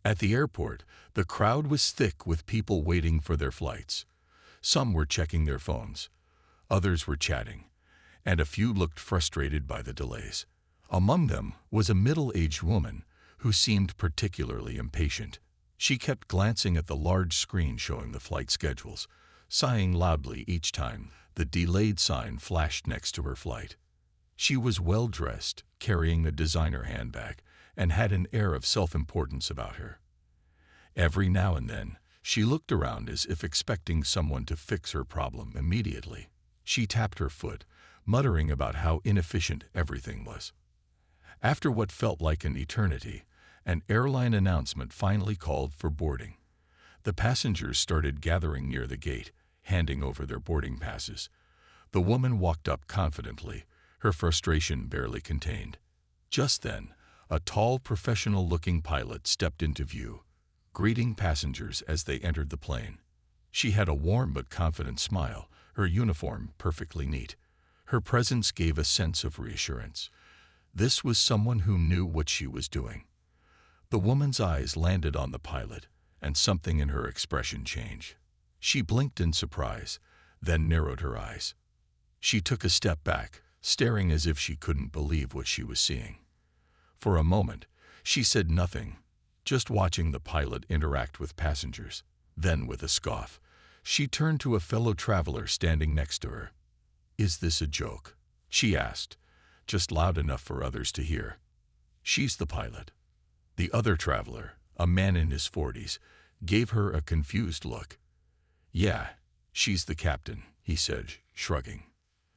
At the airport, the crowd was thick with people waiting for their flights. Some were checking their phones, others were chatting, and a few looked frustrated by the delays. Among them was a middle-aged woman who seemed particularly impatient. She kept glancing at the large screen showing the flight schedules, sighing loudly each time the delayed sign flashed next to her flight. She was well-dressed, carrying a designer handbag, and had an air of self-importance about her. Every now and then, she looked around as if expecting someone to fix her problem immediately. She tapped her foot, muttering about how inefficient everything was. After what felt like an eternity, an airline announcement finally called for boarding. The passengers started gathering near the gate, handing over their boarding passes. The woman walked up confidently, her frustration barely contained. Just then, a tall, professional-looking pilot stepped into view, greeting passengers as they entered the plane. She had a warm but confident smile, her uniform perfectly neat. Her presence gave a sense of reassurance. This was someone who knew what she was doing. The woman's eyes landed on the pilot, and something in her expression changed. She blinked in surprise, then narrowed her eyes. She took a step back, staring as if she couldn't believe what she was seeing. For a moment, she said nothing, just watching the pilot interact with passengers. Then, with a scoff, she turned to a fellow traveler standing next to her. "Is this a joke?" she asked, just loud enough for others to hear. "She's the pilot." The other traveler, a man in his 40s, gave her a confused look. "Yeah, she's the captain," he said, shrugging.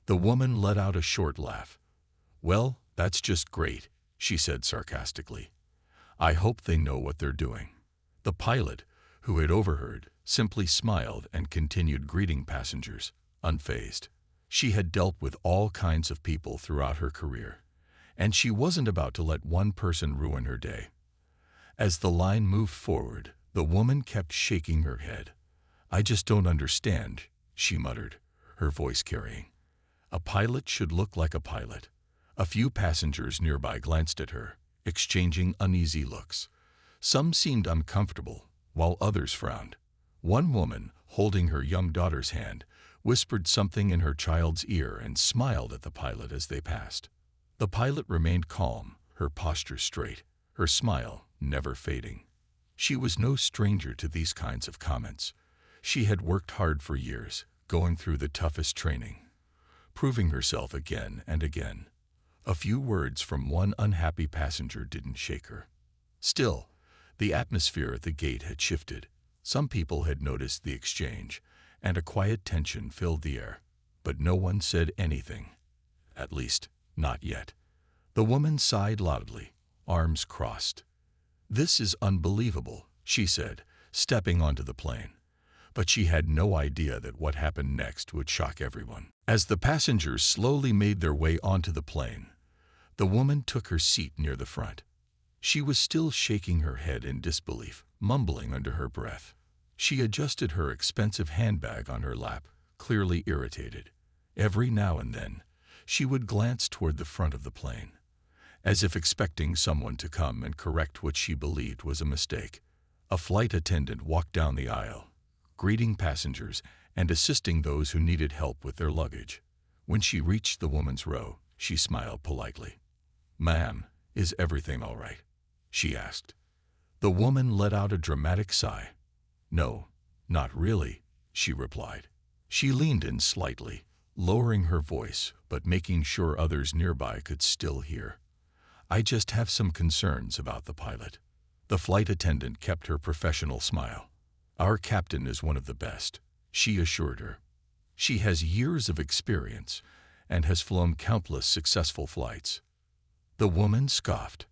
The woman let out a short laugh. "Well, that's just great," she said sarcastically. "I hope they know what they're doing." The pilot, who had overheard, simply smiled and continued greeting passengers, unfazed. She had dealt with all kinds of people throughout her career, and she wasn't about to let one person ruin her day. As the line moved forward, the woman kept shaking her head. "I just don't understand," she muttered, her voice carrying. "A pilot should look like a pilot." A few passengers nearby glanced at her, exchanging uneasy looks. Some seemed uncomfortable, while others frowned. One woman, holding her young daughter's hand, whispered something in her child's ear and smiled at the pilot as they passed. The pilot remained calm, her posture straight, her smile never fading. She was no stranger to these kinds of comments. She had worked hard for years, going through the toughest training, proving herself again and again. A few words from one unhappy passenger didn't shake her. Still, the atmosphere at the gate had shifted. Some people had noticed the exchange, and a quiet tension filled the air. But no one said anything. At least, not yet. The woman sighed loudly, arms crossed. "This is unbelievable," she said, stepping onto the plane. But she had no idea that what happened next would shock everyone. As the passengers slowly made their way onto the plane, the woman took her seat near the front. She was still shaking her head in disbelief, mumbling under her breath. She adjusted her expensive handbag on her lap, clearly irritated. Every now and then, she would glance toward the front of the plane, as if expecting someone to come and correct what she believed was a mistake. A flight attendant walked down the aisle, greeting passengers and assisting those who needed help with their luggage. When she reached the woman's row, she smiled politely. "Ma'am, is everything all right?" she asked. The woman let out a dramatic sigh. "No, not really," she replied. She leaned in slightly, lowering her voice but making sure others nearby could still hear. "I just have some concerns about the pilot." The flight attendant kept her professional smile. "Our captain is one of the best," she assured her. "She has years of experience and has flown countless successful flights." The woman scoffed.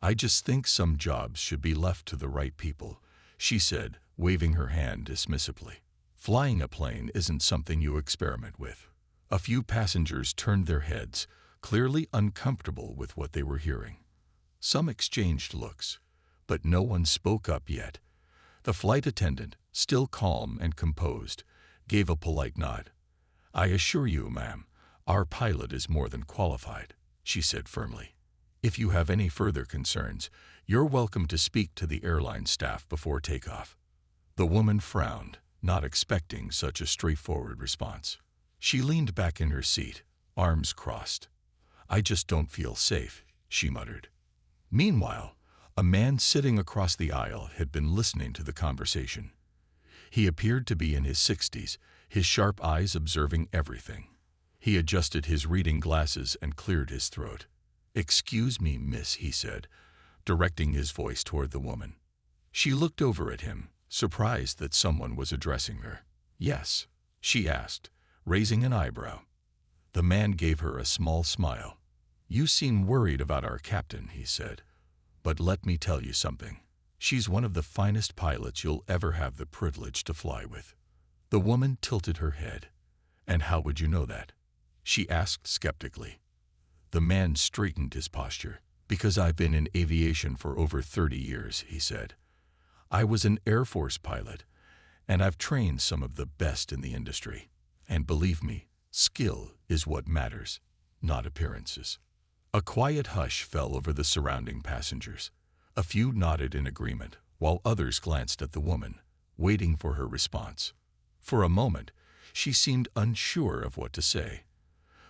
"I just think some jobs should be left to the right people," she said, waving her hand dismissively. "Flying a plane isn't something you experiment with." A few passengers turned their heads, clearly uncomfortable with what they were hearing. Some exchanged looks, but no one spoke up yet. The flight attendant, still calm and composed, gave a polite nod. "I assure you, ma'am, our pilot is more than qualified," she said firmly. If you have any further concerns, you're welcome to speak to the airline staff before takeoff." The woman frowned, not expecting such a straightforward response. She leaned back in her seat, arms crossed. "I just don't feel safe," she muttered. Meanwhile, a man sitting across the aisle had been listening to the conversation. He appeared to be in his 60s, his sharp eyes observing everything. He adjusted his reading glasses and cleared his throat. "Excuse me, miss," he said, directing his voice toward the woman. She looked over at him, surprised that someone was addressing her. "Yes?" she asked, raising an eyebrow. The man gave her a small smile. "You seem worried about our captain," he said. "But let me tell you something. She's one of the finest pilots you'll ever have the privilege to fly with." The woman tilted her head. "And how would you know that?" she asked skeptically. The man straightened his posture. "Because I've been in aviation for over 30 years, he said. "I was an Air Force pilot, and I've trained some of the best in the industry. And believe me, skill is what matters, not appearances." A quiet hush fell over the surrounding passengers. A few nodded in agreement, while others glanced at the woman, waiting for her response. For a moment, she seemed unsure of what to say.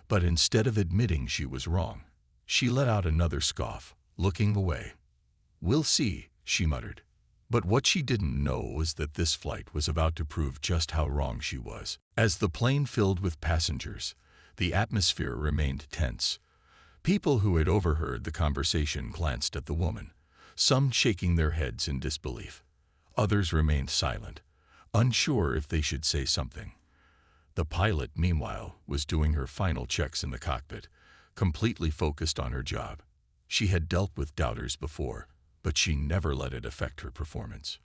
But instead of admitting she was wrong, she let out another scoff, looking away. "We'll see," she muttered. But what she didn't know was that this flight was about to prove just how wrong she was. As the plane filled with passengers, the atmosphere remained tense. People who had overheard the conversation glanced at the woman, some shaking their heads in disbelief. Others remained silent, unsure if they should say something. The pilot, meanwhile, was doing her final checks in the cockpit, completely focused on her job. She had dealt with doubters before, but she never let it affect her performance.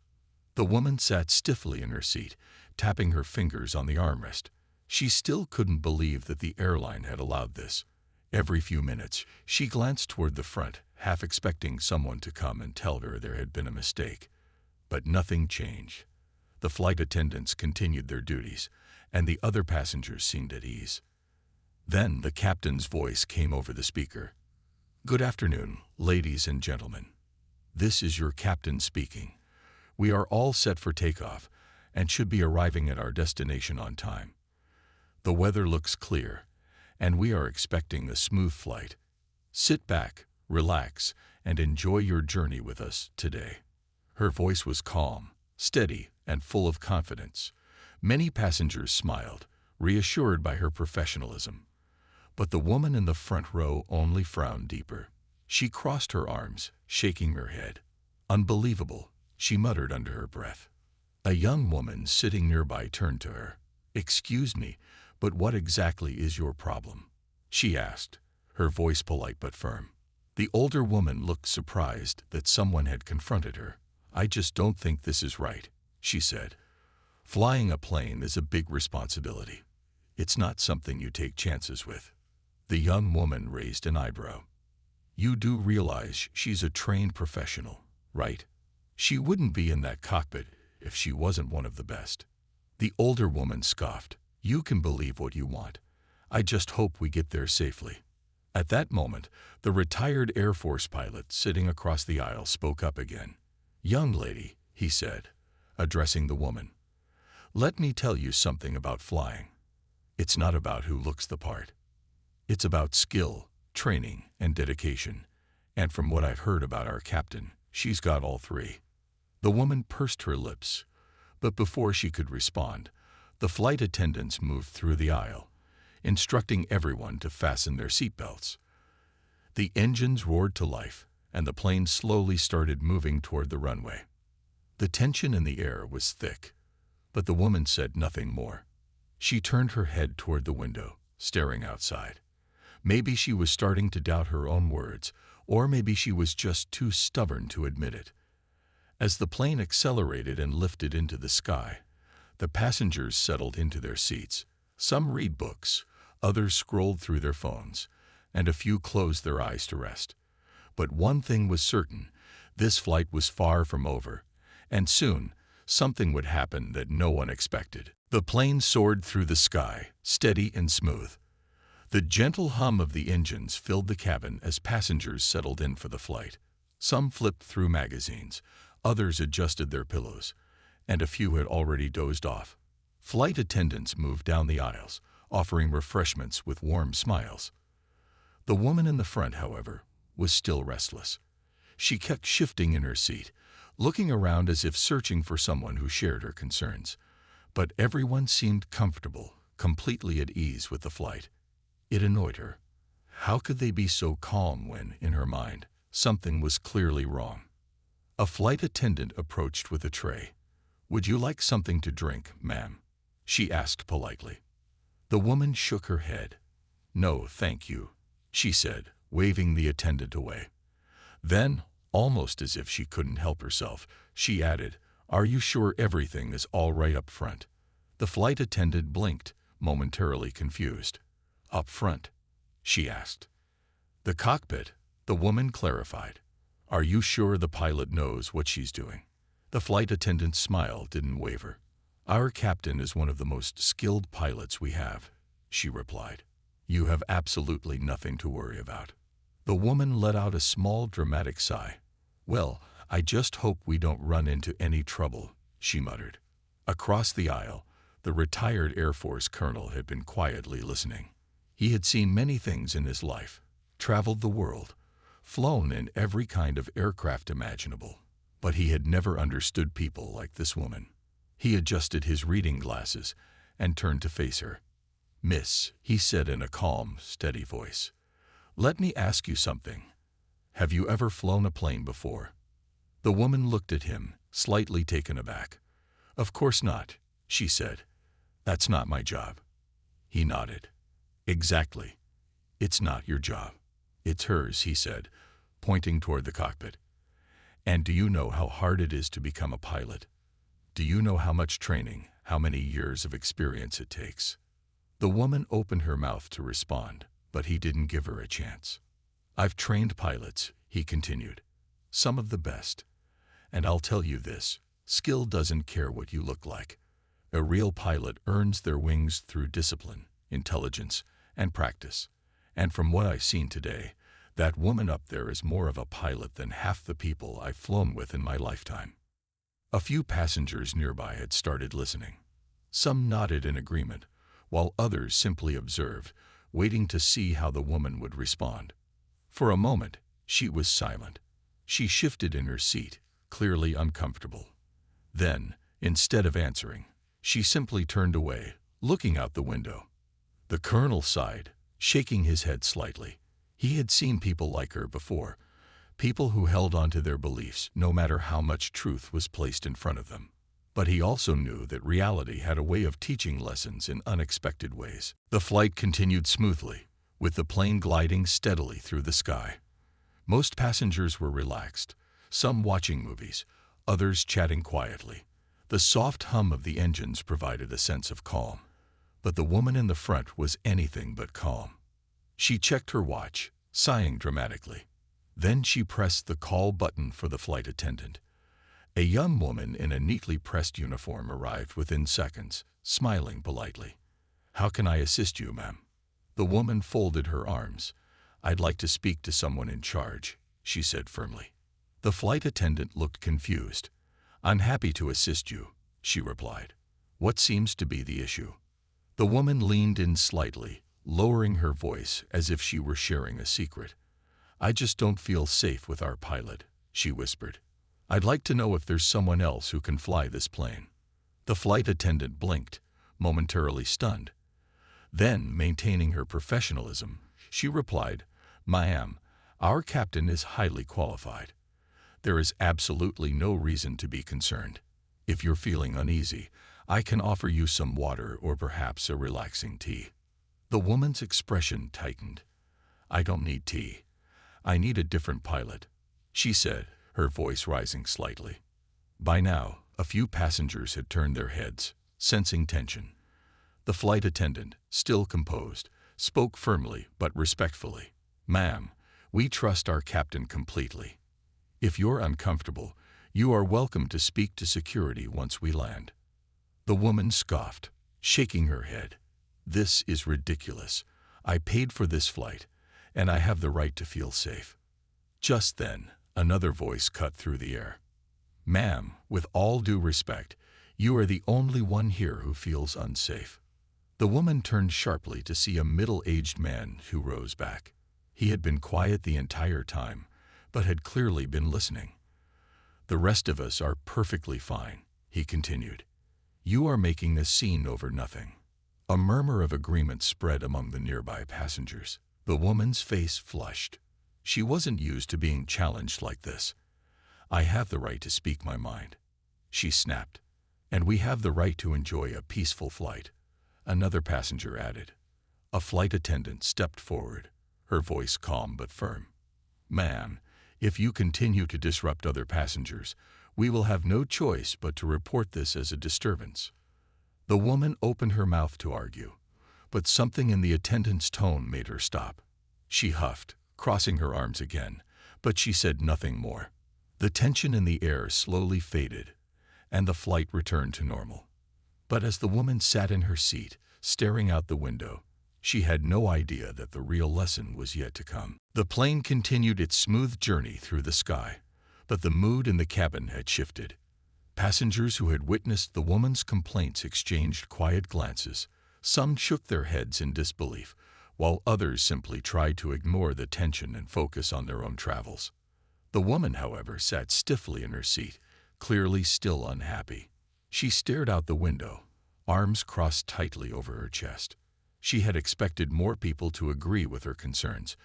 The woman sat stiffly in her seat, tapping her fingers on the armrest. She still couldn't believe that the airline had allowed this. Every few minutes, she glanced toward the front, half expecting someone to come and tell her there had been a mistake. But nothing changed. The flight attendants continued their duties, and the other passengers seemed at ease. Then the captain's voice came over the speaker. "Good afternoon, ladies and gentlemen. This is your captain speaking. We are all set for takeoff and should be arriving at our destination on time. The weather looks clear, and we are expecting a smooth flight. Sit back, relax, and enjoy your journey with us today." Her voice was calm, steady, and full of confidence. Many passengers smiled, reassured by her professionalism. But the woman in the front row only frowned deeper. She crossed her arms, shaking her head. "Unbelievable," she muttered under her breath. A young woman sitting nearby turned to her. "Excuse me, but what exactly is your problem?" she asked, her voice polite but firm. The older woman looked surprised that someone had confronted her. "I just don't think this is right," she said. "Flying a plane is a big responsibility. It's not something you take chances with." The young woman raised an eyebrow. "You do realize she's a trained professional, right? She wouldn't be in that cockpit if she wasn't one of the best." The older woman scoffed. "You can believe what you want. I just hope we get there safely." At that moment, the retired Air Force pilot sitting across the aisle spoke up again. "Young lady," he said, addressing the woman, "let me tell you something about flying. It's not about who looks the part. It's about skill, training, and dedication. And from what I've heard about our captain, she's got all three." The woman pursed her lips, but before she could respond, the flight attendants moved through the aisle, instructing everyone to fasten their seatbelts. The engines roared to life, and the plane slowly started moving toward the runway. The tension in the air was thick, but the woman said nothing more. She turned her head toward the window, staring outside. Maybe she was starting to doubt her own words, or maybe she was just too stubborn to admit it. As the plane accelerated and lifted into the sky, the passengers settled into their seats. Some read books, others scrolled through their phones, and a few closed their eyes to rest. But one thing was certain: this flight was far from over, and soon something would happen that no one expected. The plane soared through the sky, steady and smooth. The gentle hum of the engines filled the cabin as passengers settled in for the flight. Some flipped through magazines, others adjusted their pillows, and a few had already dozed off. Flight attendants moved down the aisles, offering refreshments with warm smiles. The woman in the front, however, was still restless. She kept shifting in her seat, looking around as if searching for someone who shared her concerns. But everyone seemed comfortable, completely at ease with the flight. It annoyed her. How could they be so calm when, in her mind, something was clearly wrong? A flight attendant approached with a tray. "Would you like something to drink, ma'am?" she asked politely. The woman shook her head. "No, thank you," she said, waving the attendant away. Then, almost as if she couldn't help herself, she added, "Are you sure everything is all right up front?" The flight attendant blinked, momentarily confused. "Up front?" she asked. "The cockpit," the woman clarified. "Are you sure the pilot knows what she's doing?" The flight attendant's smile didn't waver. "Our captain is one of the most skilled pilots we have," she replied. "You have absolutely nothing to worry about." The woman let out a small dramatic sigh. "Well, I just hope we don't run into any trouble," she muttered. Across the aisle, the retired Air Force colonel had been quietly listening. He had seen many things in his life, traveled the world, flown in every kind of aircraft imaginable, but he had never understood people like this woman. He adjusted his reading glasses and turned to face her. "Miss," he said in a calm, steady voice, "let me ask you something. Have you ever flown a plane before?" The woman looked at him, slightly taken aback. "Of course not," she said. "That's not my job." He nodded. "Exactly. It's not your job. It's hers," he said, pointing toward the cockpit. "And do you know how hard it is to become a pilot? Do you know how much training, how many years of experience it takes?" The woman opened her mouth to respond, but he didn't give her a chance. "I've trained pilots," he continued, "some of the best. And I'll tell you this, skill doesn't care what you look like. A real pilot earns their wings through discipline, intelligence, and practice. And from what I've seen today, that woman up there is more of a pilot than half the people I've flown with in my lifetime." A few passengers nearby had started listening. Some nodded in agreement, while others simply observed, waiting to see how the woman would respond. For a moment, she was silent. She shifted in her seat, clearly uncomfortable. Then, instead of answering, she simply turned away, looking out the window. The colonel sighed, shaking his head slightly. He had seen people like her before, people who held on to their beliefs no matter how much truth was placed in front of them. But he also knew that reality had a way of teaching lessons in unexpected ways. The flight continued smoothly, with the plane gliding steadily through the sky. Most passengers were relaxed, some watching movies, others chatting quietly. The soft hum of the engines provided a sense of calm. But the woman in the front was anything but calm. She checked her watch, sighing dramatically. Then she pressed the call button for the flight attendant. A young woman in a neatly pressed uniform arrived within seconds, smiling politely. "How can I assist you, ma'am?" The woman folded her arms. "I'd like to speak to someone in charge," she said firmly. The flight attendant looked confused. "I'm happy to assist you," she replied. "What seems to be the issue?" The woman leaned in slightly, lowering her voice as if she were sharing a secret. "I just don't feel safe with our pilot," she whispered. "I'd like to know if there's someone else who can fly this plane." The flight attendant blinked, momentarily stunned. Then, maintaining her professionalism, she replied, "Ma'am, our captain is highly qualified. There is absolutely no reason to be concerned. If you're feeling uneasy, I can offer you some water or perhaps a relaxing tea." The woman's expression tightened. "I don't need tea. I need a different pilot," she said, her voice rising slightly. By now, a few passengers had turned their heads, sensing tension. The flight attendant, still composed, spoke firmly but respectfully. "Ma'am, we trust our captain completely. If you're uncomfortable, you are welcome to speak to security once we land." The woman scoffed, shaking her head. "This is ridiculous. I paid for this flight, and I have the right to feel safe." Just then, another voice cut through the air. "Ma'am, with all due respect, you are the only one here who feels unsafe." The woman turned sharply to see a middle-aged man who rose back. He had been quiet the entire time, but had clearly been listening. "The rest of us are perfectly fine," he continued. "You are making a scene over nothing." A murmur of agreement spread among the nearby passengers. The woman's face flushed. She wasn't used to being challenged like this. "I have the right to speak my mind," she snapped. "And we have the right to enjoy a peaceful flight," another passenger added. A flight attendant stepped forward, her voice calm but firm. "Ma'am, if you continue to disrupt other passengers, we will have no choice but to report this as a disturbance." The woman opened her mouth to argue, but something in the attendant's tone made her stop. She huffed, crossing her arms again, but she said nothing more. The tension in the air slowly faded, and the flight returned to normal. But as the woman sat in her seat, staring out the window, she had no idea that the real lesson was yet to come. The plane continued its smooth journey through the sky, but the mood in the cabin had shifted. Passengers who had witnessed the woman's complaints exchanged quiet glances. Some shook their heads in disbelief, while others simply tried to ignore the tension and focus on their own travels. The woman, however, sat stiffly in her seat, clearly still unhappy. She stared out the window, arms crossed tightly over her chest. She had expected more people to agree with her concerns,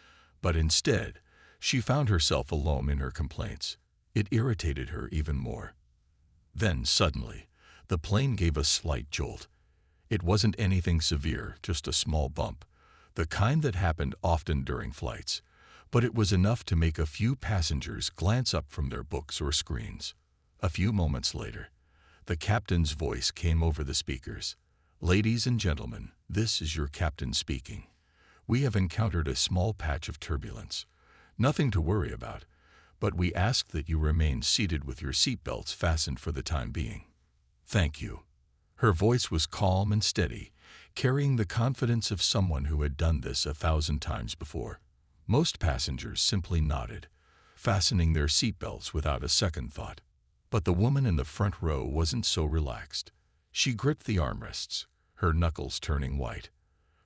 but instead, she found herself alone in her complaints. It irritated her even more. Then, suddenly, the plane gave a slight jolt. It wasn't anything severe, just a small bump, the kind that happened often during flights, but it was enough to make a few passengers glance up from their books or screens. A few moments later, the captain's voice came over the speakers. "Ladies and gentlemen, this is your captain speaking. We have encountered a small patch of turbulence. Nothing to worry about, but we ask that you remain seated with your seatbelts fastened for the time being. Thank you." Her voice was calm and steady, carrying the confidence of someone who had done this 1,000 times before. Most passengers simply nodded, fastening their seatbelts without a second thought. But the woman in the front row wasn't so relaxed. She gripped the armrests, her knuckles turning white.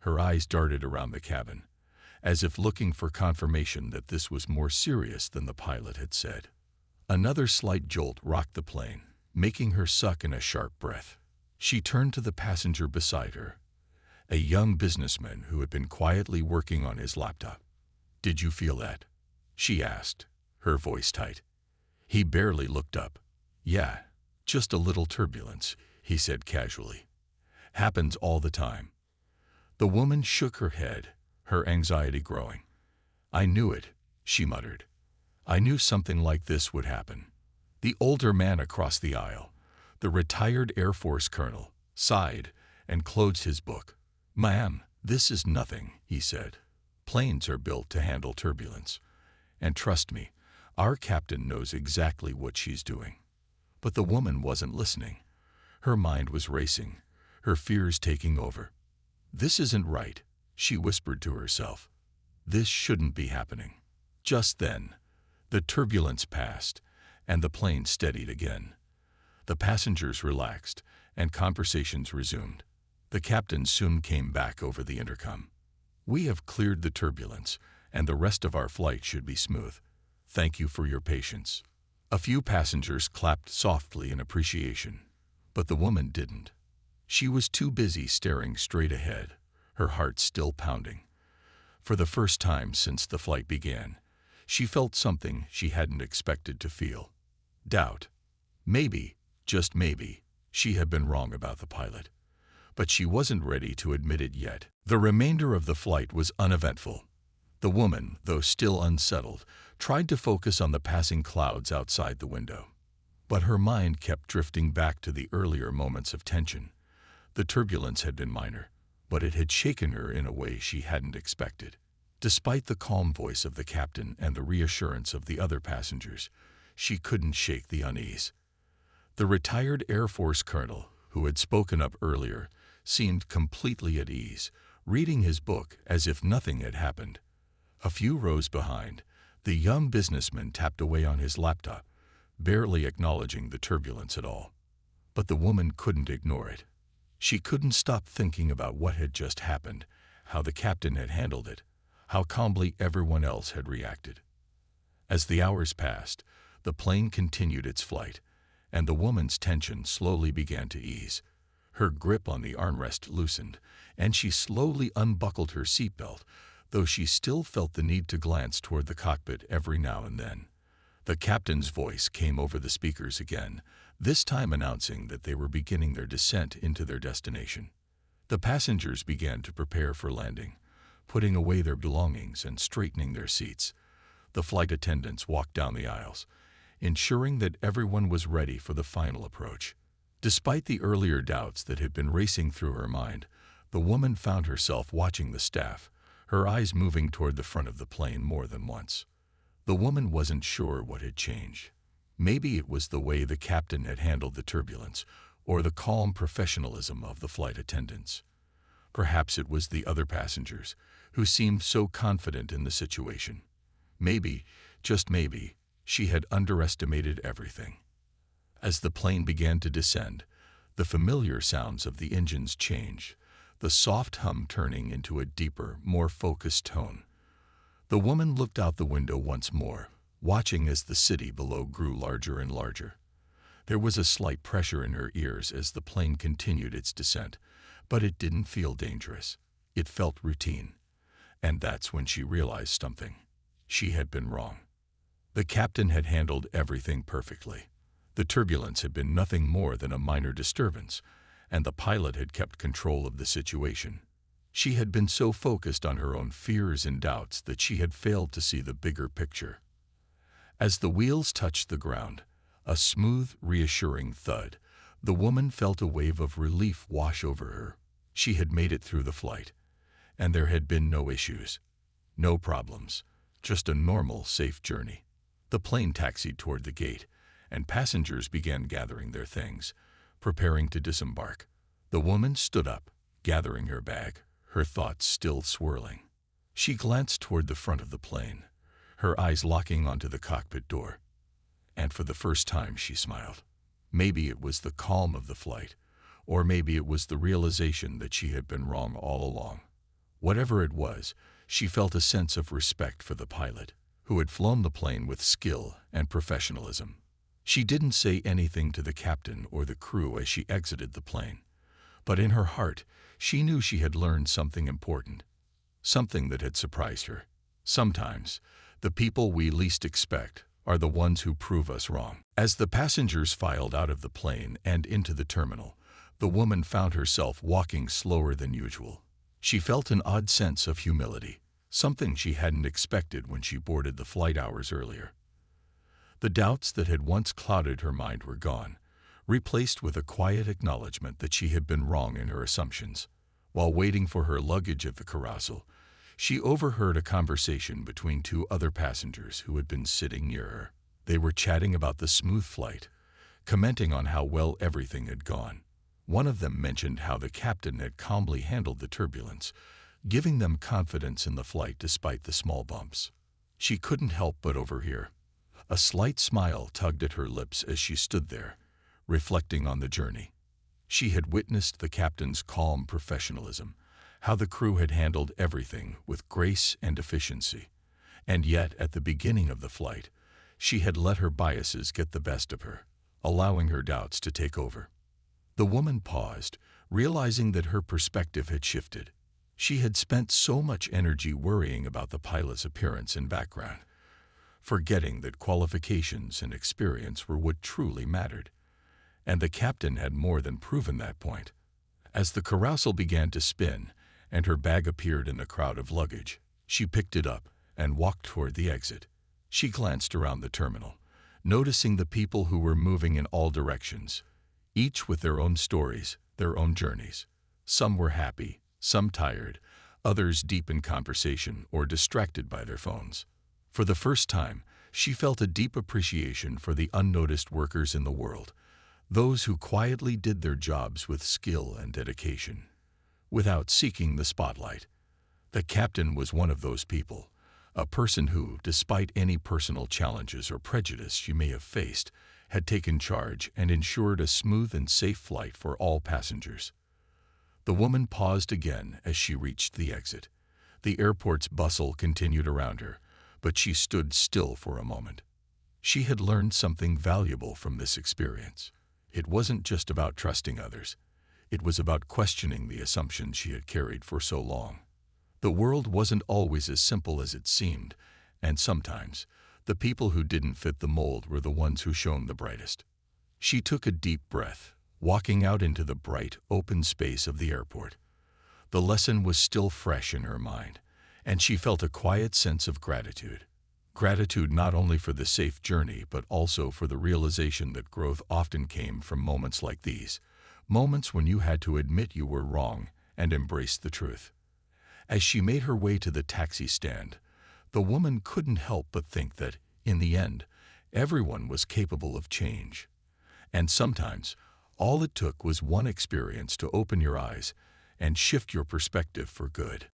Her eyes darted around the cabin, as if looking for confirmation that this was more serious than the pilot had said. Another slight jolt rocked the plane, making her suck in a sharp breath. She turned to the passenger beside her, a young businessman who had been quietly working on his laptop. "Did you feel that?" she asked, her voice tight. He barely looked up. "Yeah, just a little turbulence," he said casually. "Happens all the time." The woman shook her head, her anxiety growing. "I knew it," she muttered. "I knew something like this would happen." The older man across the aisle, the retired Air Force colonel, sighed and closed his book. "Ma'am, this is nothing," he said. "Planes are built to handle turbulence. And trust me, our captain knows exactly what she's doing." But the woman wasn't listening. Her mind was racing, her fears taking over. "This isn't right," she whispered to herself. "This shouldn't be happening." Just then, the turbulence passed, and the plane steadied again. The passengers relaxed, and conversations resumed. The captain soon came back over the intercom. "We have cleared the turbulence, and the rest of our flight should be smooth. Thank you for your patience." A few passengers clapped softly in appreciation, but the woman didn't. She was too busy staring straight ahead, her heart still pounding. For the first time since the flight began, she felt something she hadn't expected to feel. Doubt. Maybe, just maybe, she had been wrong about the pilot. But she wasn't ready to admit it yet. The remainder of the flight was uneventful. The woman, though still unsettled, tried to focus on the passing clouds outside the window. But her mind kept drifting back to the earlier moments of tension. The turbulence had been minor, but it had shaken her in a way she hadn't expected. Despite the calm voice of the captain and the reassurance of the other passengers, she couldn't shake the unease. The retired Air Force colonel, who had spoken up earlier, seemed completely at ease, reading his book as if nothing had happened. A few rows behind, the young businessman tapped away on his laptop, barely acknowledging the turbulence at all. But the woman couldn't ignore it. She couldn't stop thinking about what had just happened, how the captain had handled it, how calmly everyone else had reacted. As the hours passed, the plane continued its flight, and the woman's tension slowly began to ease. Her grip on the armrest loosened, and she slowly unbuckled her seatbelt, though she still felt the need to glance toward the cockpit every now and then. The captain's voice came over the speakers again, this time announcing that they were beginning their descent into their destination. The passengers began to prepare for landing, putting away their belongings and straightening their seats. The flight attendants walked down the aisles, ensuring that everyone was ready for the final approach. Despite the earlier doubts that had been racing through her mind, the woman found herself watching the staff, her eyes moving toward the front of the plane more than once. The woman wasn't sure what had changed. Maybe it was the way the captain had handled the turbulence, or the calm professionalism of the flight attendants. Perhaps it was the other passengers, who seemed so confident in the situation. Maybe, just maybe, she had underestimated everything. As the plane began to descend, the familiar sounds of the engines changed, the soft hum turning into a deeper, more focused tone. The woman looked out the window once more, watching as the city below grew larger and larger. There was a slight pressure in her ears as the plane continued its descent, but it didn't feel dangerous. It felt routine. And that's when she realized something. She had been wrong. The captain had handled everything perfectly. The turbulence had been nothing more than a minor disturbance, and the pilot had kept control of the situation. She had been so focused on her own fears and doubts that she had failed to see the bigger picture. As the wheels touched the ground, a smooth, reassuring thud, the woman felt a wave of relief wash over her. She had made it through the flight, and there had been no issues, no problems, just a normal, safe journey. The plane taxied toward the gate, and passengers began gathering their things, preparing to disembark. The woman stood up, gathering her bag, her thoughts still swirling. She glanced toward the front of the plane, her eyes locking onto the cockpit door. And for the first time she smiled. Maybe it was the calm of the flight, or maybe it was the realization that she had been wrong all along. Whatever it was, she felt a sense of respect for the pilot, who had flown the plane with skill and professionalism. She didn't say anything to the captain or the crew as she exited the plane, but in her heart, she knew she had learned something important, something that had surprised her. Sometimes, the people we least expect are the ones who prove us wrong. As the passengers filed out of the plane and into the terminal, the woman found herself walking slower than usual. She felt an odd sense of humility, something she hadn't expected when she boarded the flight hours earlier. The doubts that had once clouded her mind were gone, replaced with a quiet acknowledgement that she had been wrong in her assumptions. While waiting for her luggage at the carousel, she overheard a conversation between two other passengers who had been sitting near her. They were chatting about the smooth flight, commenting on how well everything had gone. One of them mentioned how the captain had calmly handled the turbulence, giving them confidence in the flight despite the small bumps. She couldn't help but overhear. A slight smile tugged at her lips as she stood there, reflecting on the journey. She had witnessed the captain's calm professionalism, how the crew had handled everything with grace and efficiency. And yet, at the beginning of the flight, she had let her biases get the best of her, allowing her doubts to take over. The woman paused, realizing that her perspective had shifted. She had spent so much energy worrying about the pilot's appearance and background, forgetting that qualifications and experience were what truly mattered. And the captain had more than proven that point. As the carousel began to spin and her bag appeared in the crowd of luggage, she picked it up and walked toward the exit. She glanced around the terminal, noticing the people who were moving in all directions, each with their own stories, their own journeys. Some were happy, some tired, others deep in conversation or distracted by their phones. For the first time, she felt a deep appreciation for the unnoticed workers in the world, those who quietly did their jobs with skill and dedication. without seeking the spotlight. The captain was one of those people, a person who, despite any personal challenges or prejudice she may have faced, had taken charge and ensured a smooth and safe flight for all passengers. The woman paused again as she reached the exit. The airport's bustle continued around her, but she stood still for a moment. She had learned something valuable from this experience. It wasn't just about trusting others. It was about questioning the assumptions she had carried for so long. The world wasn't always as simple as it seemed, and sometimes the people who didn't fit the mold were the ones who shone the brightest. She took a deep breath, walking out into the bright, open space of the airport. The lesson was still fresh in her mind, and she felt a quiet sense of gratitude. Gratitude not only for the safe journey, but also for the realization that growth often came from moments like these, moments when you had to admit you were wrong and embrace the truth. As she made her way to the taxi stand, the woman couldn't help but think that, in the end, everyone was capable of change. And sometimes, all it took was one experience to open your eyes and shift your perspective for good.